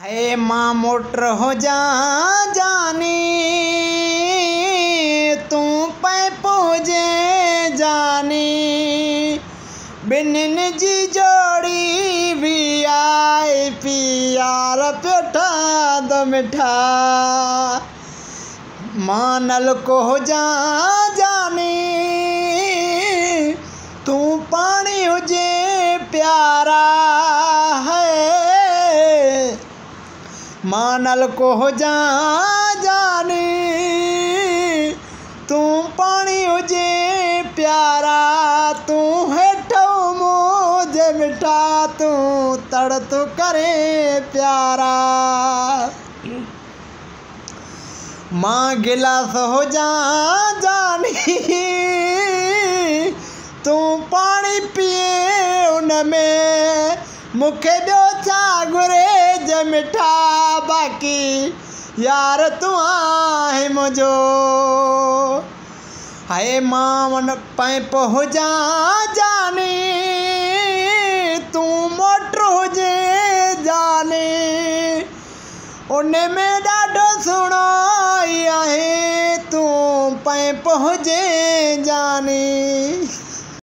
है माँ मोटर हो जा जानी तू पै पूजे जानी बिनिन जी जोड़ी भी आए पियार प्योठा दो मिठा माँ नल को हो जा जानी तू पानी हुजे प्यारा है माँ नल को हो जा जानी तू पानी हुजे प्यारा तू हेठो मुझे मिठा तू तड़ तू करे प्यारा माँ गिलास हो जा जानी तू पानी पिए उनमें मुखे ॿियो छा घुरे जे मिठा बाक़ी यार तू आहे मुझो हाय मां मन पैप हो जा जानी तू मोटर हुजे जानी उन में ॾाढो सुहिणो आहे तू पैप हुजे जानी।